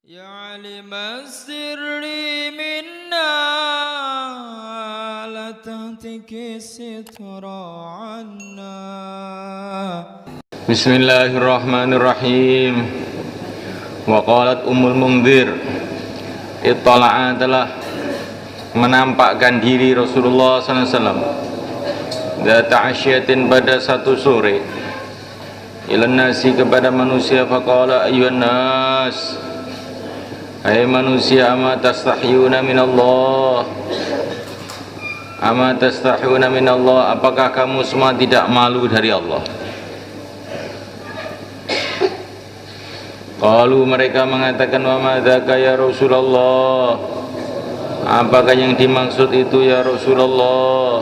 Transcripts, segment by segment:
يا عالم السر منا لا تهتك الستر عنا. Bismillahirrahmanirrahim. Wa qalat Ummul Mundhir, ittala'a telah menampakkan diri Rasulullah SAW dzata asyatin pada satu sore ilan nasi kepada manusia, faqala ayyuhan nas, hai manusia, ama tastahyuna minallah, ama tastahyuna minallah, apakah kamu semua tidak malu dari Allah? Qalu, mereka mengatakan, wa madzaka ya Rasulullah, apakah yang dimaksud itu ya Rasulullah?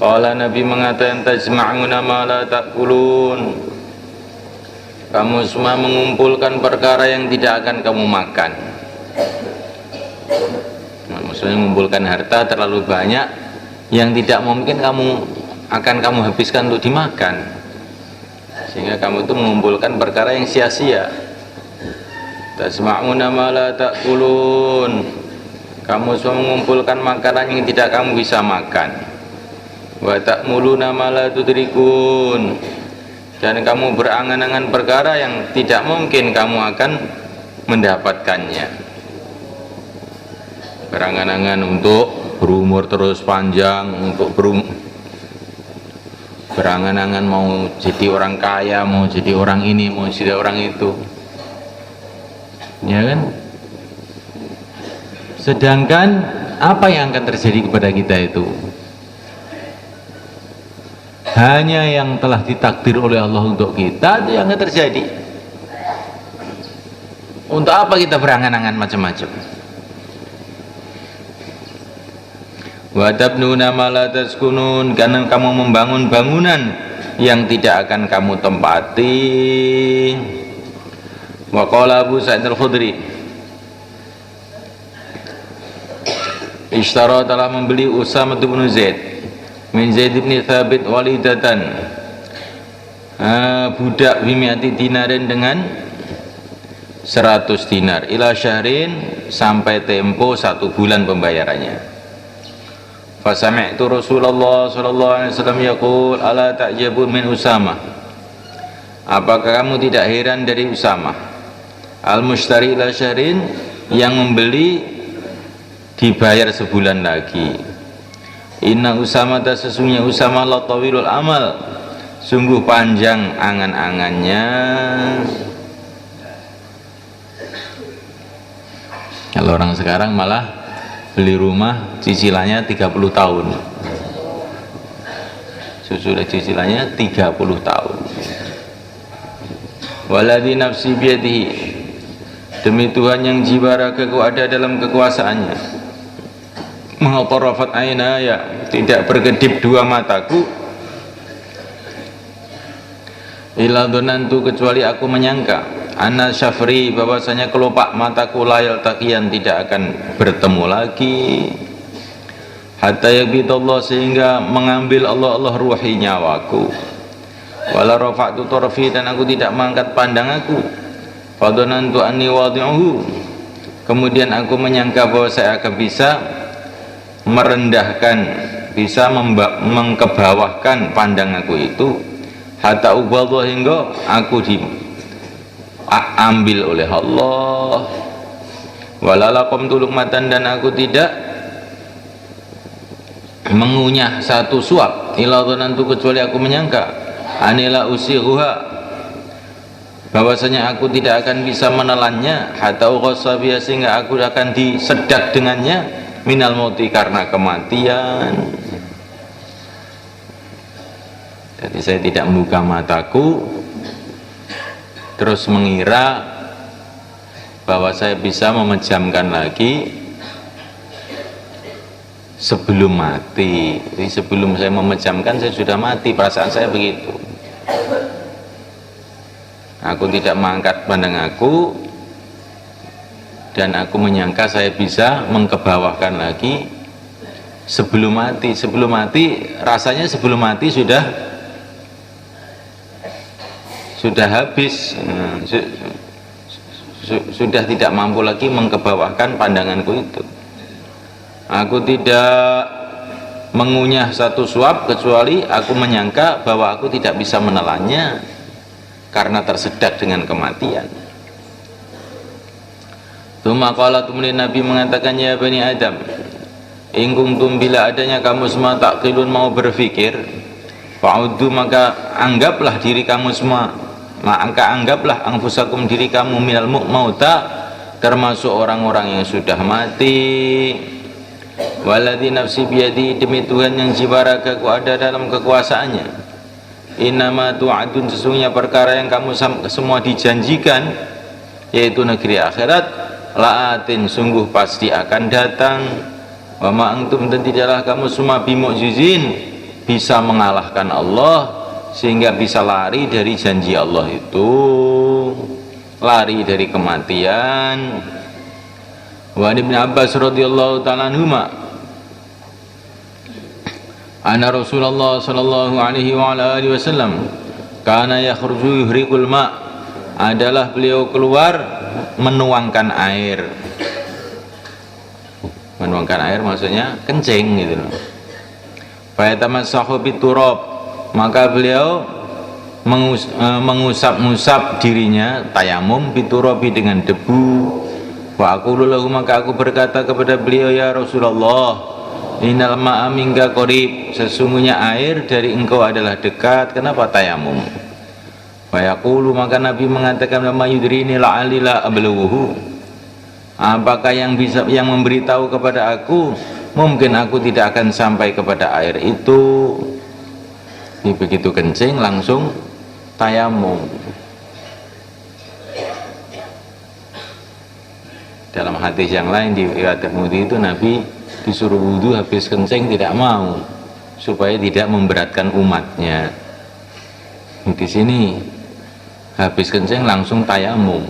Qala, Nabi mengatakan, tajma'una ma la ta'kulun, kamu semua mengumpulkan perkara yang tidak akan kamu makan. Nah, maksudnya mengumpulkan harta terlalu banyak yang tidak mungkin kamu habiskan untuk dimakan, sehingga kamu itu mengumpulkan perkara yang sia-sia. Tasma'una ma la ta'kulun, kamu semua mengumpulkan makanan yang tidak kamu bisa makan. Wa ta'muluna ma la tudrikun, dan kamu berangan-angan perkara yang tidak mungkin kamu akan mendapatkannya. Berangan-angan untuk berumur terus panjang, untuk berangan-angan mau jadi orang kaya, mau jadi orang ini, mau jadi orang itu, ya kan? Sedangkan apa yang akan terjadi kepada kita itu hanya yang telah ditakdir oleh Allah untuk kita, itu yang akan terjadi. Untuk apa kita berangan-angan macam-macam? Wa tabnuna ma la taskunun, karena kamu membangun bangunan yang tidak akan kamu tempati. Wa qala Abu Sa'id Al-Khudri, ishtara, telah membeli Usamah bin Zaid min Zaid bin Thabit walidatan, budak bimiati dinarin, dengan 100 dinar, ila syahrin, sampai tempo 1 bulan pembayarannya. Fasami'tu Rasulullah sallallahu alaihi wasallam yaqul, ala ta'jabun min Usamah, apakah kamu tidak heran dari Usamah, al-mushtari ila syahrin, yang membeli dibayar sebulan lagi. Inna Usamah, sesungguhnya Usamah, la tawilul amal, sungguh panjang angan-angannya. Kalau orang sekarang malah beli rumah cicilannya 30 tahun, sudah cicilannya 30 tahun. Waladhi nafsi biyadihi, demi Tuhan yang jiwa ragaku ada dalam kekuasaannya, menghatarafat ainaya, tidak berkedip dua mataku, ila dhonantu, kecuali aku menyangka, anna syafri, bahwasanya kelopak mataku, layal taqiyan, tidak akan bertemu lagi, hatta yaqbidallah, sehingga mengambil Allah ruhi nyawaku, wala rafa'tu tarfi, dan aku tidak mengangkat pandang aku, fadhonantu anni wadi'uhu, kemudian aku menyangka bahwa saya akan bisa merendahkan, bisa mengkebawahkan pandang aku itu, hatta ubadha, hingga aku diambil oleh Allah. Walalakum tulukmatan, dan aku tidak mengunyah satu suap, ila dhanantu, kecuali aku menyangka, anila usighuha, bahwasanya aku tidak akan bisa menelannya, hatta uqasabiya, sehingga aku akan disedak dengannya, minal mauti, karena kematian. Jadi saya tidak membuka mataku terus mengira bahwa saya bisa memejamkan lagi sebelum mati. Jadi sebelum saya memejamkan, saya sudah mati, perasaan saya begitu. Aku tidak mengangkat pandang aku, dan aku menyangka saya bisa mengkebawahkan lagi sebelum mati. Sebelum mati, rasanya sebelum mati sudah sudah tidak mampu lagi mengkebawahkan pandanganku itu. Aku tidak mengunyah satu suap kecuali aku menyangka bahwa aku tidak bisa menelannya karena tersedak dengan kematian. Qala kemudian Nabi mengatakan, ya Bani Adam, in kuntum, bila adanya kamu semua taqilun, mau berfikir, fa'uddu, maka anggaplah diri kamu semua, maka anggaplah anfusakum, diri kamu, minal mauta, termasuk orang-orang yang sudah mati. Waladhi nafsi biyadi, demi Tuhan yang jiwa ragaku ada dalam kekuasaannya. Innama tu'adun, sesungguhnya perkara yang kamu semua dijanjikan, yaitu negeri akhirat, la'atin, sungguh pasti akan datang. Wa ma antum, dan tidaklah kamu semua bimu'jizin, bisa mengalahkan Allah sehingga bisa lari dari janji Allah itu, lari dari kematian. Wa Ibnu Abbas radhiyallahu ta'ala anhuma, anna Rasulullah sallallahu alaihi wa ala alihi wasallam kana yakhruju yuhriqul ma', adalah beliau keluar menuangkan air. Menuangkan air maksudnya kencing gitu loh. Fa yatamassahu biturab, maka beliau mengusap-ngusap dirinya, tayamum, biturabi, dengan debu. Wa aqulu lahu, maka aku berkata kepada beliau, ya Rasulullah, innal ma'a minka qarib, sesungguhnya air dari engkau adalah dekat, kenapa tayamum? Wa yaqulu, maka Nabi mengatakan, ma yudrini la'alila ablughuhu, apakah yang memberitahu kepada aku, mungkin aku tidak akan sampai kepada air itu. Begitu kencing langsung tayamum. Dalam hadis yang lain di riwayat Tirmidzi itu Nabi disuruh wudu habis kencing tidak mau, supaya tidak memberatkan umatnya. Di sini habis kencing langsung tayamum.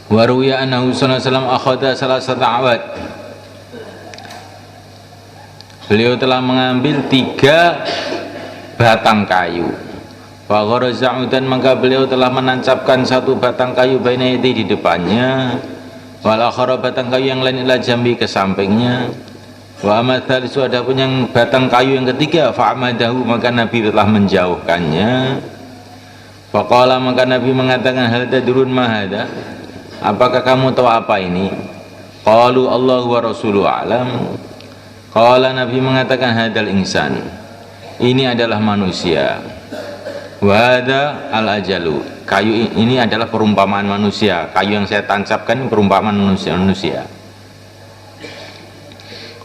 Wa ruwiya annahu sallallahu alaihi wasallam akhadha salasata awad, beliau telah mengambil 3 batang kayu. Wa gharaza, dan maka beliau telah menancapkan 1 batang kayu baina yadi, di depannya. Wal akhara, batang kayu yang lain, ila jambi, ke sampingnya. Wa amathal, adapun yang batang kayu yang ketiga, fa'amadahu, maka Nabi telah menjauhkannya. Faqala, maka Nabi mengatakan, hal tadrun ma hada, apakah kamu tahu apa ini? Qalu Allahu wa rasuluhu a'lam. Qala, Nabi mengatakan, hadal insan, ini adalah manusia. Wa hada al ajalu, kayu ini adalah perumpamaan manusia. Kayu yang saya tancapkan perumpamaan manusia.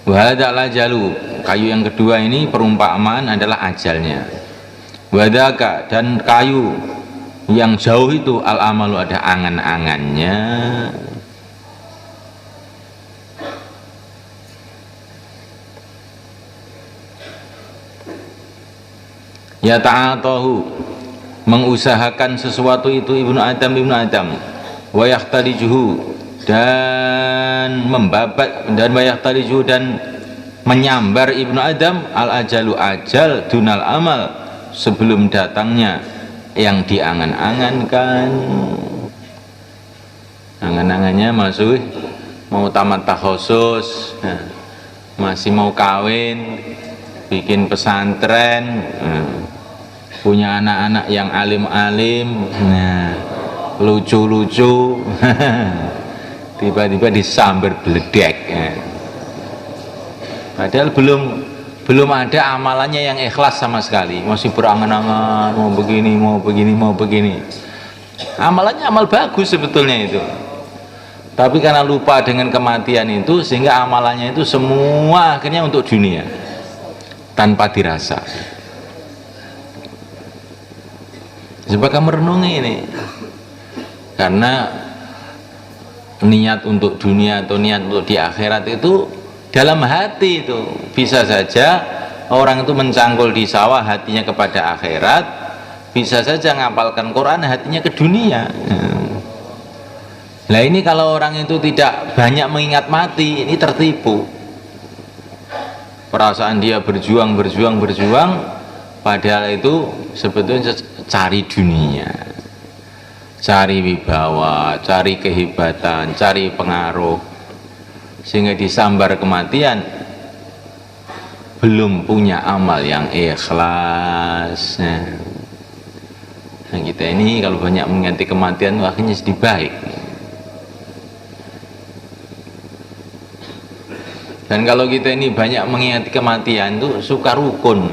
Wa hada al ajalu, kayu yang kedua ini perumpamaan adalah ajalnya. Wa hadaka, dan kayu yang jauh itu al amalu, ada angan-angannya. Ya ta'atahu, mengusahakan sesuatu itu ibnu Adam wa yahtalijuhu, dan membabat, dan wa yahtalijuhu, dan menyambar ibnu Adam al ajalu, ajal, dunal amal, sebelum datangnya yang diangan-angankan. Angan-angannya masuk mau tamat takhusus, masih mau kawin, bikin pesantren, punya anak-anak yang alim-alim, lucu-lucu, tiba-tiba disambar beledek, padahal belum ada amalannya yang ikhlas sama sekali, masih berangan-angan mau begini. Amalannya amal bagus sebetulnya itu, tapi karena lupa dengan kematian itu, sehingga amalannya itu semua akhirnya untuk dunia tanpa dirasa. Coba kamu renungi ini, karena niat untuk dunia atau niat untuk di akhirat itu dalam hati itu. Bisa saja orang itu mencangkul di sawah hatinya kepada akhirat, bisa saja ngapalkan Quran hatinya ke dunia. Nah ini kalau orang itu tidak banyak mengingat mati, ini tertipu. Perasaan dia berjuang, padahal itu sebetulnya cari dunia. cari wibawa, cari kehebatan, cari pengaruh, sehingga disambar kematian, belum punya amal yang ikhlas. Nah, kita ini kalau banyak mengganti kematian akhirnya sedih baik. Dan kalau kita ini banyak mengingati kematian itu suka rukun,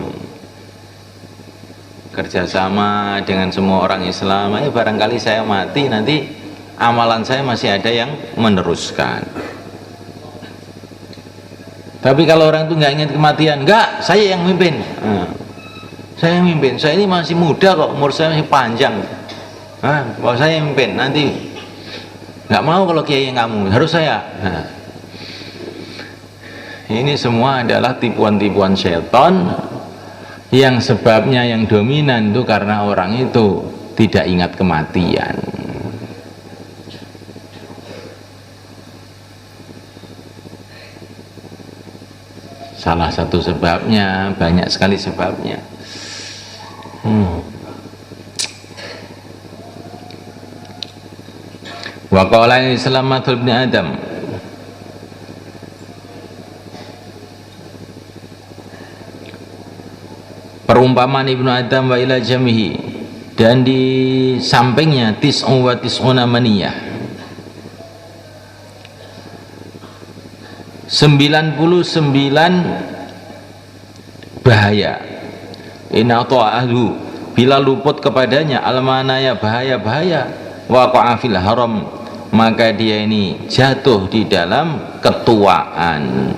kerjasama dengan semua orang Islam. Ya barangkali saya mati nanti amalan saya masih ada yang meneruskan. Tapi kalau orang itu nggak ingat kematian, enggak, saya yang mimpin. Saya yang mimpin, saya ini masih muda kok, umur saya masih panjang. Bahwa saya yang mimpin, nanti nggak mau kalau kiai yang kamu, harus saya. Ini semua adalah tipuan-tipuan syaitan yang sebabnya yang dominan itu karena orang itu tidak ingat kematian. Salah satu sebabnya, banyak sekali sebabnya. Wa qala Islamatul ibn Adam, perumpamaan Ibnu Adam wa ila jamihi, dan di sampingnya tis'u wa tis'una maniyah, 99 bahaya. Inna ta'ahdu, bila luput kepadanya al-manaya, bahaya-bahaya, waqa'a fil haram, maka dia ini jatuh di dalam ketuaan.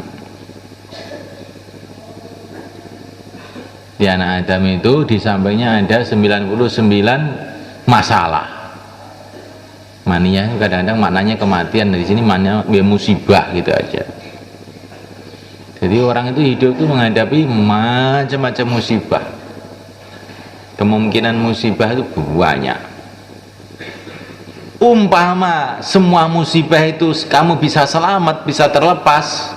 Di anak Adam itu di sampingnya ada 99 masalah. Mania kadang-kadang maknanya kematian, dari sini maknanya musibah gitu aja. Jadi orang itu hidup itu menghadapi macam-macam musibah. Kemungkinan musibah itu banyak. Umpama semua musibah itu kamu bisa selamat, bisa terlepas,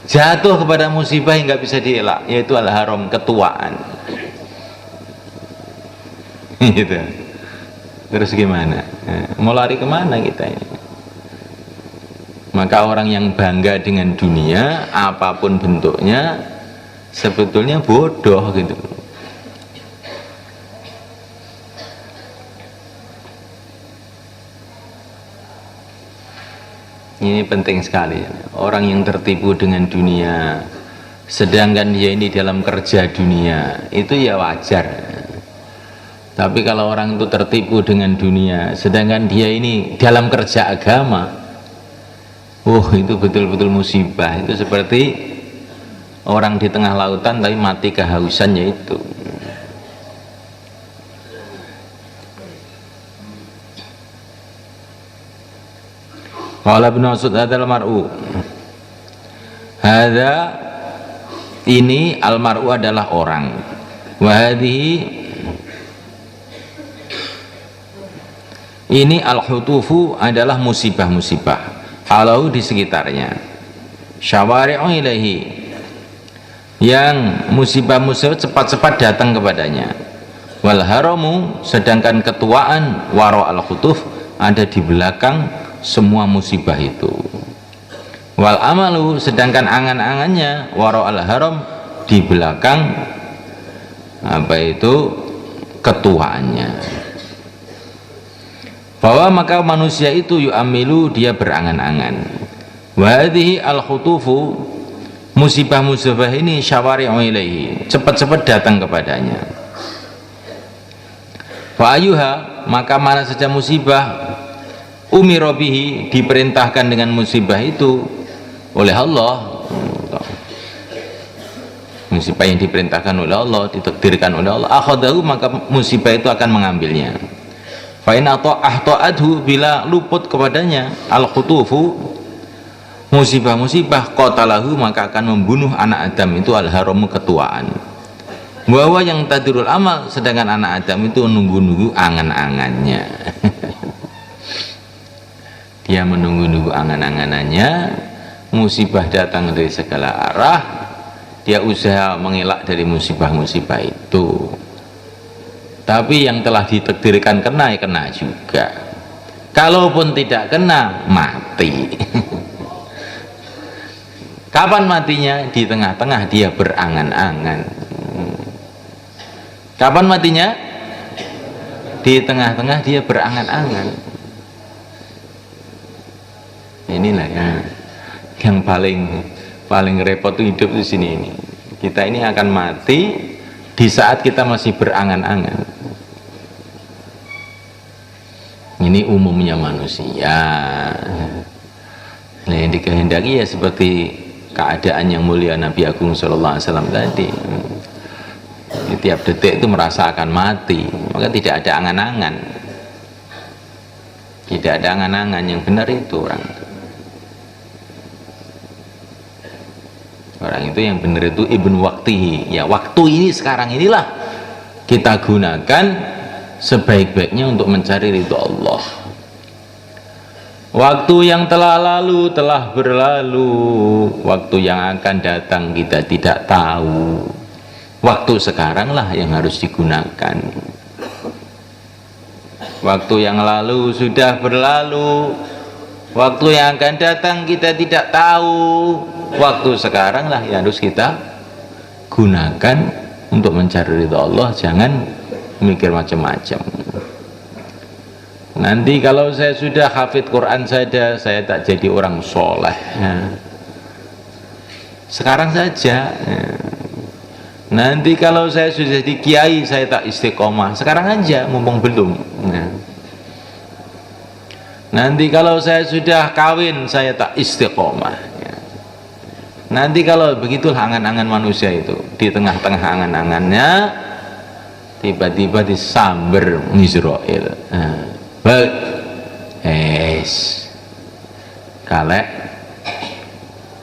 jatuh kepada musibah yang nggak bisa dielak, yaitu al-haram, ketuaan. Gitu. Terus gimana? Mau lari kemana kita ini? Maka orang yang bangga dengan dunia apapun bentuknya sebetulnya bodoh gitu. Ini penting sekali. Orang yang tertipu dengan dunia sedangkan dia ini dalam kerja dunia, itu ya wajar. Tapi kalau orang itu tertipu dengan dunia sedangkan dia ini dalam kerja agama, itu betul-betul musibah. Itu seperti orang di tengah lautan tapi mati kehausannya itu. Qala Ibnu Mas'ud hadzal mar'u, hadza, ini al-mar'u adalah orang, wa hadhihi, ini al-hutufu adalah musibah-musibah, halau di sekitarnya, syawari'u ilaihi, yang musibah-musibah cepat-cepat datang kepadanya, wal haramu, sedangkan ketuaan, waro al-hutuf, ada di belakang semua musibah itu, wal amalu, sedangkan angan-angannya, waro al-haram, di belakang ketuaannya. Bahwa maka manusia itu yu'amilu, dia berangan-angan. Wa hadhihi al-khutufu, musibah-musibah ini syawari'u ilaihi, cepat-cepat datang kepadanya. Fa ayyuha, maka mana saja musibah, umira bihi, diperintahkan dengan musibah itu oleh Allah, musibah yang diperintahkan oleh Allah, ditakdirkan oleh Allah, akhadahu, maka musibah itu akan mengambilnya. Fa in ahta'adhu, bila luput kepadanya al-khutufu, musibah-musibah, qatalahu, maka akan membunuh anak Adam itu al-haramu, ketuaan. Bahwa yang tadirul amal, sedangkan anak Adam itu nunggu-nunggu angan-angannya. Dia menunggu-nunggu angan-anganannya, musibah datang dari segala arah, dia usaha mengelak dari musibah-musibah itu. Tapi yang telah ditakdirkan kena ya kena juga. Kalaupun tidak kena, mati. Kapan matinya? Di tengah-tengah dia berangan-angan. Kapan matinya? Di tengah-tengah dia berangan-angan. Inilah yang paling repot itu hidup di sini ini. Kita ini akan mati di saat kita masih berangan-angan. Ini umumnya manusia. Nah, yang dikehendaki ya seperti keadaan yang mulia Nabi Agung Sallallahu Alaihi Wasallam tadi. Tiap detik itu merasa akan mati, maka tidak ada angan-angan. Tidak ada angan-angan, yang benar itu orang itu yang benar itu ibn waktihi. Ya, waktu ini sekarang inilah kita gunakan sebaik-baiknya untuk mencari ridho Allah. Waktu yang telah lalu telah berlalu, waktu yang akan datang kita tidak tahu. Waktu sekaranglah yang harus digunakan. Waktu yang lalu sudah berlalu, waktu yang akan datang kita tidak tahu. Waktu sekaranglah yang harus kita gunakan untuk mencari ridho Allah. Jangan mikir macam-macam. Nanti kalau saya sudah hafid Quran saja, saya tak jadi orang soleh. Sekarang saja. Nanti kalau saya sudah jadi kiai, saya tak istiqomah. Sekarang aja, mumpung belum. Nanti kalau saya sudah kawin, saya tak istiqomah. Nanti kalau begitulah angan-angan manusia itu, di tengah-tengah angan-angannya tiba-tiba disamber Mizrail. Kalek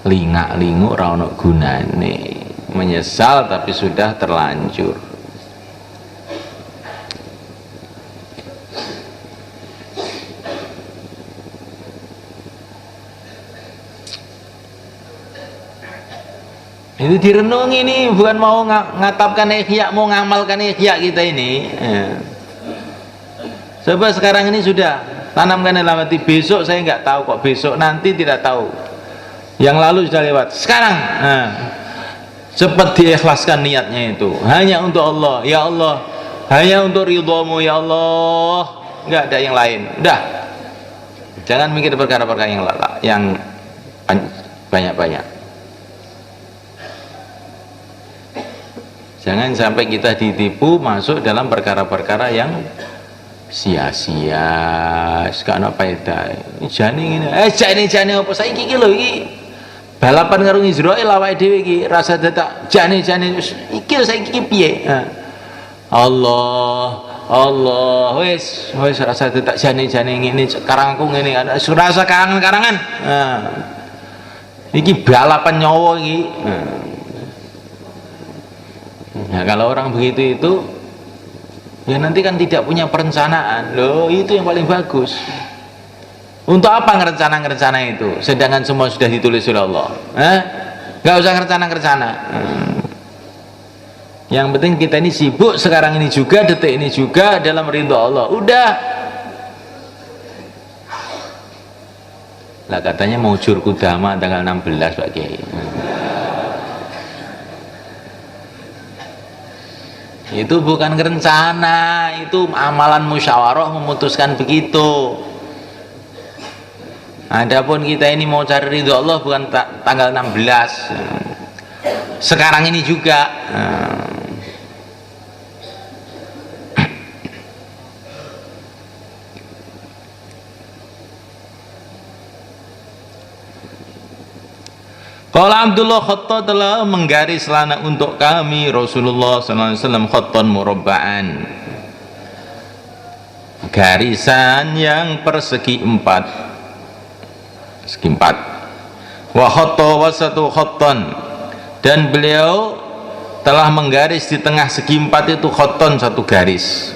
lingak-lingu ra ono gunane, menyesal tapi sudah terlanjur. Itu direnungi nih, bukan mau ngatapkan ikhya, mau ngamalkan ikhya kita ini. Coba sekarang ini sudah tanamkan dalam hati, besok saya nggak tahu kok, besok nanti tidak tahu, yang lalu sudah lewat. Sekarang cepat diikhlaskan niatnya itu hanya untuk Allah. Ya Allah, hanya untuk ridhomu ya Allah, nggak ada yang lain. Udah, jangan mikir perkara-perkara yang banyak-banyak. Jangan sampai kita ditipu masuk dalam perkara-perkara yang sia-sia, sekarang apa itu? Jani ini, jani apa? Saya iki lho iki balapan karo Israil awake dhewe iki rasa dadak jani iki saya iki piye? Allah, wis rasa dadak jani ngene, sekarang aku ngene, rasa karangan-karangan. Iki balapan nyawa iki. Nah, kalau orang begitu itu ya nanti kan tidak punya perencanaan. Loh, itu yang paling bagus. Untuk apa ngerencana itu sedangkan semua sudah ditulis oleh Allah? Nggak usah ngerencana. Yang penting kita ini sibuk sekarang ini juga, detik ini juga dalam ridho Allah. Udah lah, katanya mau Jurkudama tanggal 16 Pak Kiai. Itu bukan rencana, itu amalan musyawarah memutuskan begitu. Adapun kita ini mau cari ridho Allah bukan tanggal 16, sekarang ini juga. Kalau Abdullah Khatta telah menggaris lana untuk kami Rasulullah SAW khattan murabba'an, garisan yang persegi empat, segi empat. Wa khatta wasatu khattan, dan beliau telah menggaris di tengah segi empat itu khattan, satu garis.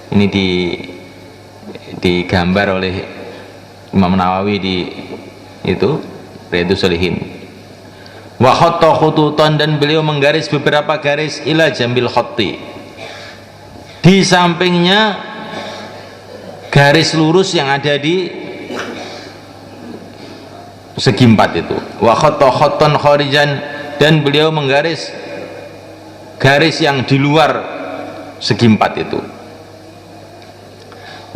Ini digambar oleh Imam Nawawi di itu Riyadhus Shalihin. Wa khatta khututan, dan beliau menggaris beberapa garis ila jambil khatti, di sampingnya garis lurus yang ada di segi 4 itu. Wa khatta khattan kharijan, dan beliau menggaris garis yang di luar segi 4 itu.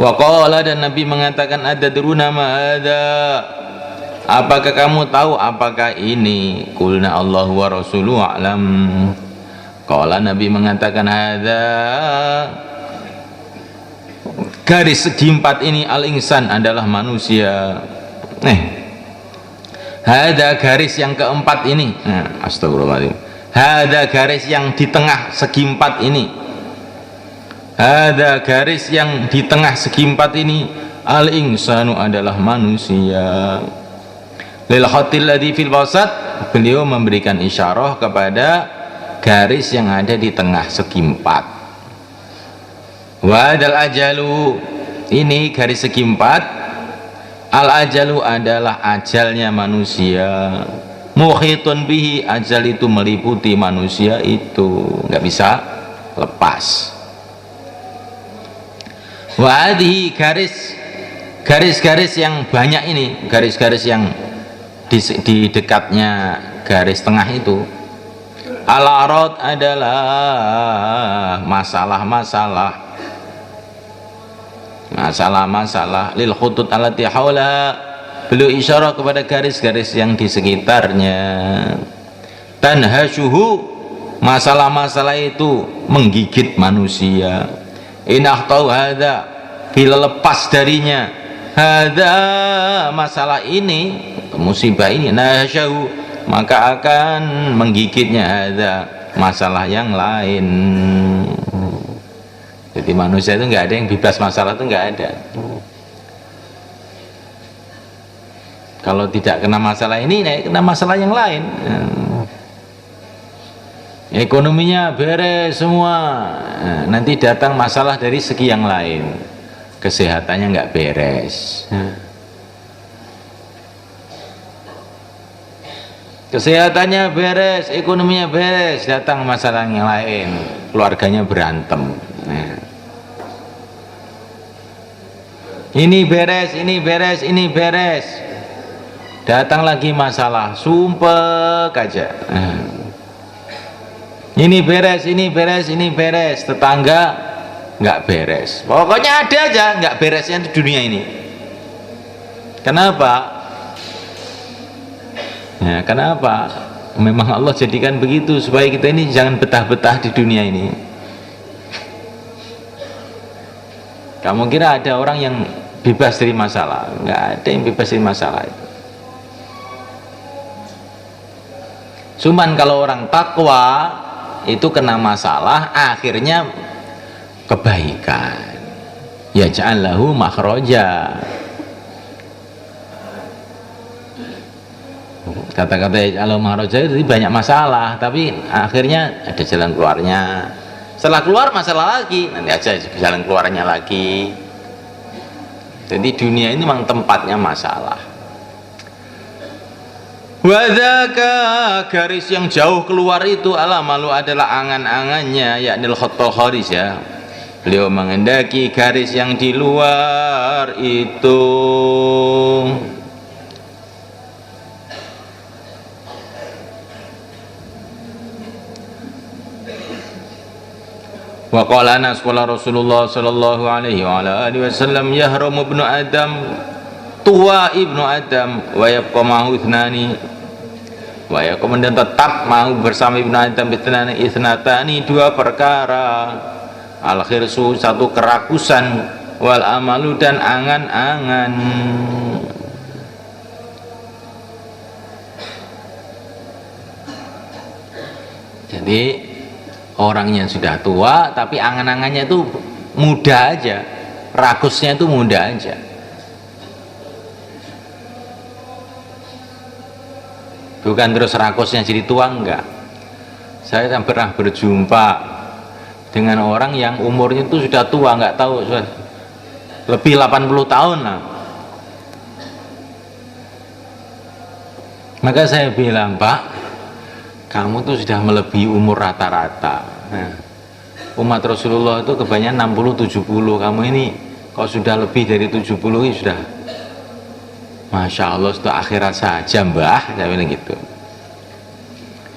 Wa qala, dan Nabi mengatakan, adadruna ma hadza, apakah kamu tahu apakah ini? Qulna Allah wa rasuluhu a'lam. Qala, Nabi mengatakan, hadza, garis segi 4 ini, al-insan, adalah manusia. Hadza, garis yang keempat ini, astagfirullahaladzim, hadza, garis yang di tengah segi 4 ini, hadza, garis yang di tengah segi 4 ini, al-insanu, adalah manusia. Lil khatil ladzi fil wasat, beliau memberikan isyarah kepada garis yang ada di tengah segi 4. Wadal ajalu, ini garis segi 4. Al ajalu adalah ajalnya manusia. Muhitun bihi, ajal itu meliputi manusia itu, nggak bisa lepas. Wa hadhihi, garis-garis yang banyak ini, garis-garis yang di dekatnya garis tengah itu, al-arad, adalah masalah lil khutut allati haula, beliau isyarah kepada garis-garis yang di sekitarnya. Tanhashuhu, masalah-masalah itu menggigit manusia. Inahtau hadza, bila lepas darinya hadza, masalah ini, musibah ini, nahasyahu, maka akan menggigitnya hadza, masalah yang lain. Jadi manusia itu nggak ada yang bebas masalah, itu nggak ada. Kalau tidak kena masalah ini, kena masalah yang lain. Ekonominya beres semua, nanti datang masalah dari segi yang lain. Kesehatannya nggak beres. Kesehatannya beres, ekonominya beres, datang masalah yang lain, keluarganya berantem. Ini beres, ini beres, datang lagi masalah, sumpek aja. Ini beres, tetangga nggak beres, pokoknya ada aja nggak beresnya di dunia ini. Kenapa? Ya, kenapa? Memang Allah jadikan begitu supaya kita ini jangan betah-betah di dunia ini. Kamu kira ada orang yang bebas dari masalah? Nggak ada yang bebas dari masalah itu. Cuman kalau orang takwa itu kena masalah, akhirnya kebaikan. Ya ja'allahu makhraja. Kata-kata ya makhraja itu banyak masalah, tapi akhirnya ada jalan keluarnya. Setelah keluar masalah lagi, nanti aja jalan keluarnya lagi. Jadi dunia ini memang tempatnya masalah. Wadaka, garis yang jauh keluar itu, alamalu, adalah angan-angannya, yakni al-khattal kharis, ya. Beliau mengendaki garis yang di luar itu. Wa qala nasqala Rasulullah sallallahu alaihi wa ala alihi wasallam, yahramu ibnu Adam, tua ibnu Adam, wa yabqa ma'hu ithnani, wa ya, kemudian tetap mau bersama ibnu Adam ithnatani, dua perkara, al khirsu, satu kerakusan, wal amalu, dan angan-angan. Jadi orangnya sudah tua tapi angan-angannya itu muda aja, rakusnya itu muda aja. Bukan terus rakusnya jadi tua, enggak. Saya pernah berjumpa dengan orang yang umurnya itu sudah tua, enggak tahu, sudah lebih 80 tahun lah. Maka saya bilang, Pak, kamu tuh sudah melebihi umur rata-rata. Nah, umat Rasulullah itu kebanyakan 60-70, kamu ini kalau sudah lebih dari 70 ya sudah Masya Allah sudah akhirat saja mbah, saya bilang gitu.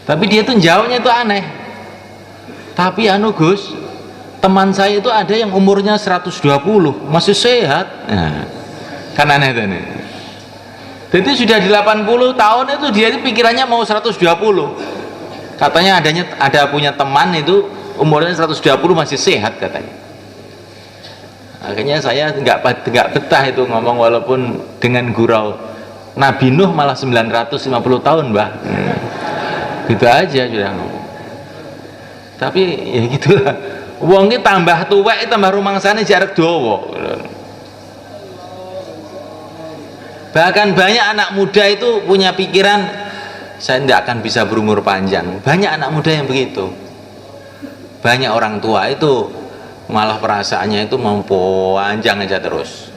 Tapi dia tuh jawabnya itu aneh. Tapi anu Gus, teman saya itu ada yang umurnya 120 masih sehat. Nah, kan aneh tuh nih. Jadi sudah di 80 tahun itu dia pikirannya mau 120. Katanya ada punya teman itu umurnya 120 masih sehat katanya. Akhirnya saya nggak betah itu ngomong, walaupun dengan gurau. Nabi Nuh malah 950 tahun mbah. Gitu aja sudah ngomong. Tapi ya gitulah. Wong iki tambah tuwek tambah rumangsane jarak dawa. Bahkan banyak anak muda itu punya pikiran saya tidak akan bisa berumur panjang. Banyak anak muda yang begitu. Banyak orang tua itu malah perasaannya itu mau panjang aja terus,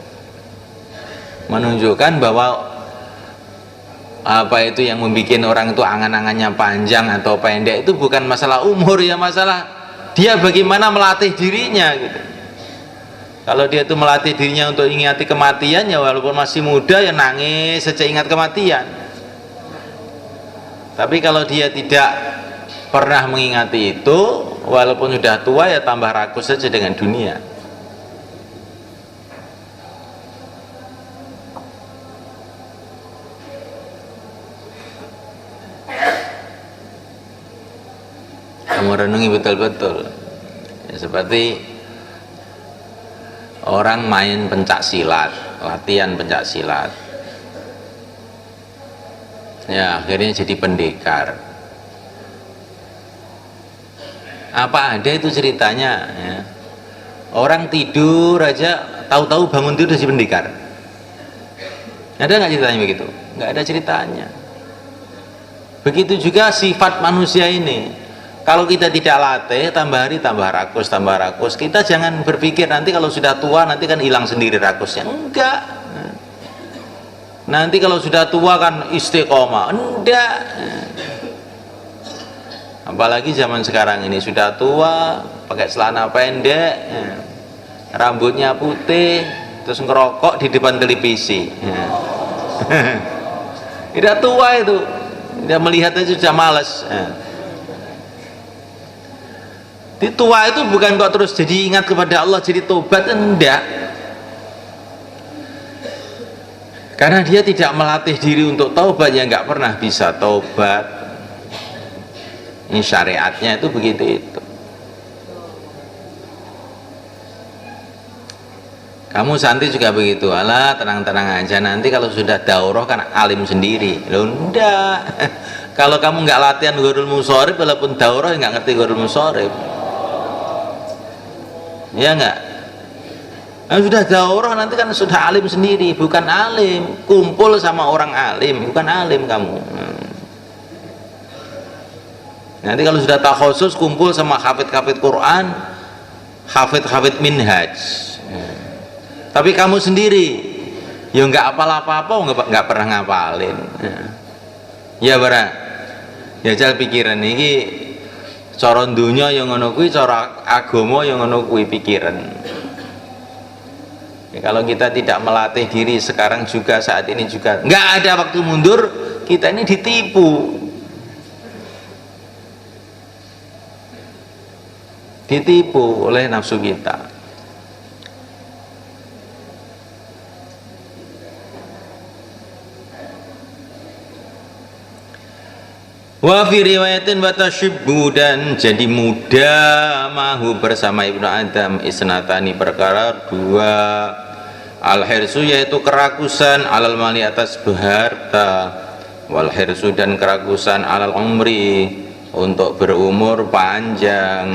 menunjukkan bahwa apa itu yang membuat orang itu angan-angannya panjang atau pendek itu bukan masalah umur, ya masalah dia bagaimana melatih dirinya gitu. Kalau dia itu melatih dirinya untuk ingati kematian, ya walaupun masih muda ya nangis saja ingat kematian. Tapi kalau dia tidak pernah mengingati itu, walaupun sudah tua ya tambah rakus saja dengan dunia. Kamu renungi betul-betul ya, seperti orang main pencak silat, latihan pencak silat ya, akhirnya jadi pendekar. Apa ada itu ceritanya ya. Orang tidur aja tahu-tahu bangun tidur jadi pendekar. Ada nggak ceritanya begitu? Nggak ada ceritanya. Begitu juga sifat manusia ini. Kalau kita tidak latih, tambah hari tambah rakus. Kita jangan berpikir nanti kalau sudah tua nanti kan hilang sendiri rakusnya. Enggak. Nanti kalau sudah tua kan istiqomah. Enggak. Apalagi zaman sekarang ini sudah tua, pakai celana pendek, rambutnya putih, terus ngerokok di depan televisi. Tidak tua itu, dia melihat aja sudah males. Di tua itu bukan kok terus jadi ingat kepada Allah, jadi tobat, enggak. Karena dia tidak melatih diri untuk taubat, ya nggak pernah bisa taubat. Ini syariatnya itu begitu itu. Kamu santri juga begitu, alah tenang-tenang aja, nanti kalau sudah daurah kan alim sendiri. Loh enggak. Kalau kamu nggak latihan gurul musorib, walaupun daurah nggak ngerti gurul musorib, ya enggak. Nah, sudah daurah nanti kan sudah alim sendiri, bukan alim. Kumpul sama orang alim, bukan alim kamu. Nanti kalau sudah takhusus kumpul sama hafid-hafid Quran, hafid-hafid minhaj. Tapi kamu sendiri ya nggak apa-apa, nggak pernah ngapalin. Ya bara, ya jal pikiran ini cara dunia yang ngono kuwi, cara agama yang ngono kuwi pikiran. Ya, kalau kita tidak melatih diri sekarang juga, saat ini juga nggak ada waktu mundur, kita ini ditipu oleh nafsu kita. Wa fi riwayatin wa tashibbu, dan jadi muda mahu bersama Ibnu Adam isnatani, perkara dua. Al hirsu yaitu kerakusan, alal mali atas berharta, wal hirsu dan kerakusan alal umri untuk berumur panjang.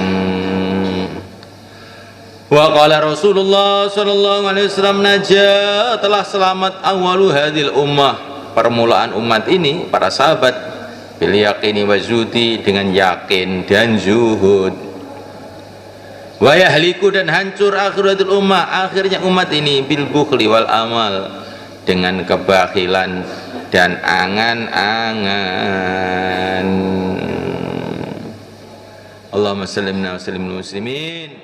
Wa qala Rasulullah sallallahu alaihi wasallam, najah, telah selamat awalu hadil ummah, permulaan umat ini, para sahabat, bil yaqini wa zuhdi, dengan yakin dan zuhud. Wa yahliku, dan hancur akhiratul ummah, akhirnya umat ini, bil bukhli wal amal, dengan kebakhilan dan angan-angan. Allahumma sallimna wa sallimul muslimin